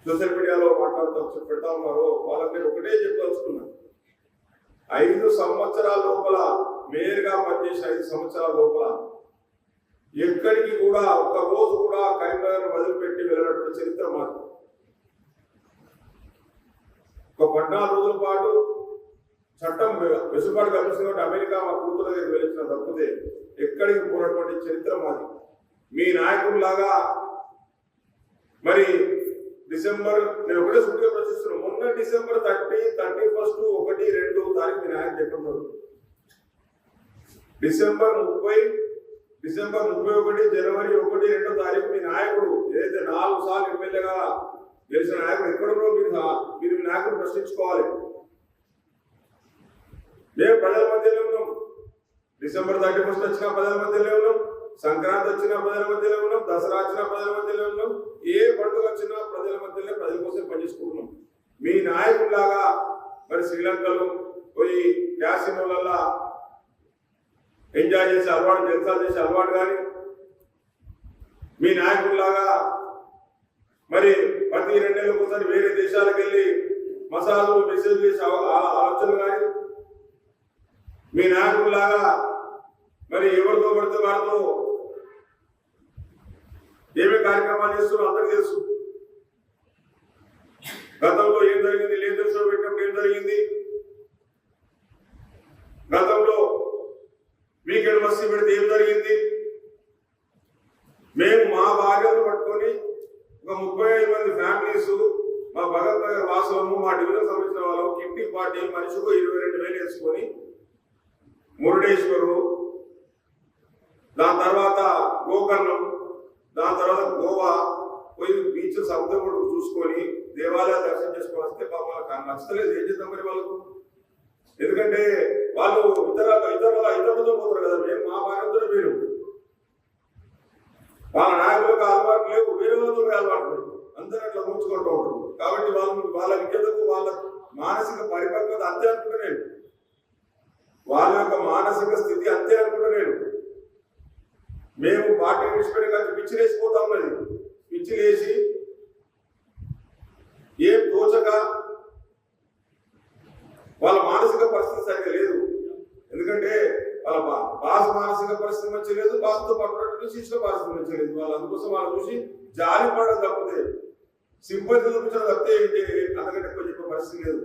Social మీడియాలో మాట్లాడుతూ పెడతా ఉన్నారో వాళ్ళకి నేను ఒకటే చెప్పదలుచుకున్నాను. 5 సంవత్సరాల లోపల మేయర్గా పనిచేసిన 5 సంవత్సరాల లోపల ఎక్కడికి కూడా ఒక్క రోజు కూడా కరీంనగర్ వదిలిపెట్టి వెళ్ళినటువంటి చరిత్ర మాది. ఒక 14 రోజుల పాటు చట్టం వెసులుబాటు కల్పిస్తున్నటువంటి అమెరికా మా కూతురు దగ్గరికి వెళ్ళిన తప్పితే ఎక్కడికి పోయినటువంటి చరిత్ర మాది. మీ నాయకుల్లాగా మరి డిసెంబర్ నేను ఒకటే సూటిగా ప్రశ్నిస్తున్నాను. మొన్న డిసెంబర్ 30, 31, 1, 2 తారీఖు మీ నాయకుడు చెప్తున్నారు. డిసెంబర్ 30, డిసెంబర్ 31, జనవరి 1, 2 తారీఖు మీ నాయకుడు ఏదైతే 4 సార్లు ఎమ్మెల్యేగా గెలిచిన నాయకుడు ఎక్కడో మీరు మీ నాయకుడు ప్రశ్నించుకోవాలి. మేము ప్రజల మధ్యలో ఉన్నాం. డిసెంబర్ 31 వచ్చిన ప్రజల మధ్యలో ఉన్నాం, సంక్రాంతి వచ్చిన ప్రజల మధ్యలో ఉన్నాం, దసరా వచ్చిన ప్రజల మధ్యలో ఉన్నాం, ఏ పండుగ వచ్చినా ప్రజల మధ్యలో ప్రజల కోసం పనిచేసుకుంటున్నాం. మీ నాయకుల్లాగా మరి శ్రీలంకలో పోయి క్యాసినోలల్లా ఎంజాయ్ చేసే అలవాటు, జల్సాలు చేసే అలవాటు కానీ, మీ నాయకుల్లాగా మరి ప్రతి 2 నెలలకు ఒకసారి వేరే దేశాలకు వెళ్ళి మసాలు మెసేజ్ చేసే ఆలోచనలు కానీ, మీ నాయకుల్లాగా మరి ఎవరితో పడితే వారితో ఏమే కార్యక్రమాలు చేస్తున్నారో అందరికీ తెలుసు. గతంలో ఏం జరిగింది, లేదర్ షో పెట్టినప్పుడు ఏం జరిగింది, గతంలో వీకెండ్ మస్తీ పెడితే ఏం జరిగింది. మేము మా భార్యను పట్టుకొని ఒక 35 మంది ఫ్యామిలీస్, మా భగత్ నగర్ వాసులము, మా డివిజన్ సంబంధించిన వాళ్ళు కిట్టి పార్టీ మనిషికు 22,000 వేసుకొని మురుడేశ్వరు, దాని తర్వాత గోకర్ణం, దాని తర్వాత గోవా పోయి బీచ్ సముద్రం కూడా చూసుకొని దేవాలయాలు దర్శనం చేసుకొని వస్తే వాళ్ళకి నచ్చలేదు. ఏం చేద్దాం మరి వాళ్ళకు? ఎందుకంటే వాళ్ళు ఇతరులతో పోతారు కదా. మేము మా భార్యతో మీరు వాళ్ళ నాయకులకు అలవాటు లేవు, వేరే వాళ్ళతో అలవాటు లేదు, అందరూ అట్లా ముంచుకుంటూ ఉంటారు. కాబట్టి వాళ్ళ విద్యకు వాళ్ళ మానసిక పరిపక్వత అంతే అనుకుంటా నేను, వాళ్ళ యొక్క మానసిక స్థితి అంతే అనుకుంటా నేను. మేము పార్టీ విడిచిపెట్టి కానీ పిచ్చిలేసిపోతా ఉన్నది. పిచ్చిలేసి ఏం తోచక వాళ్ళ మానసిక పరిస్థితి సరిగ్గా లేదు. ఎందుకంటే వాళ్ళ బాస్ మానసిక పరిస్థితి మంచి లేదు, బాస్తో పట్టుకున్నట్టు శిక్షణ పరిస్థితి మంచి లేదు. వాళ్ళు అందుకోసం వాళ్ళు చూసి జాలి పడడం తప్పితే, సింపతి చూపించడం తప్పితే అంతకంటే ఎక్కువ చెప్పే పరిస్థితి లేదు.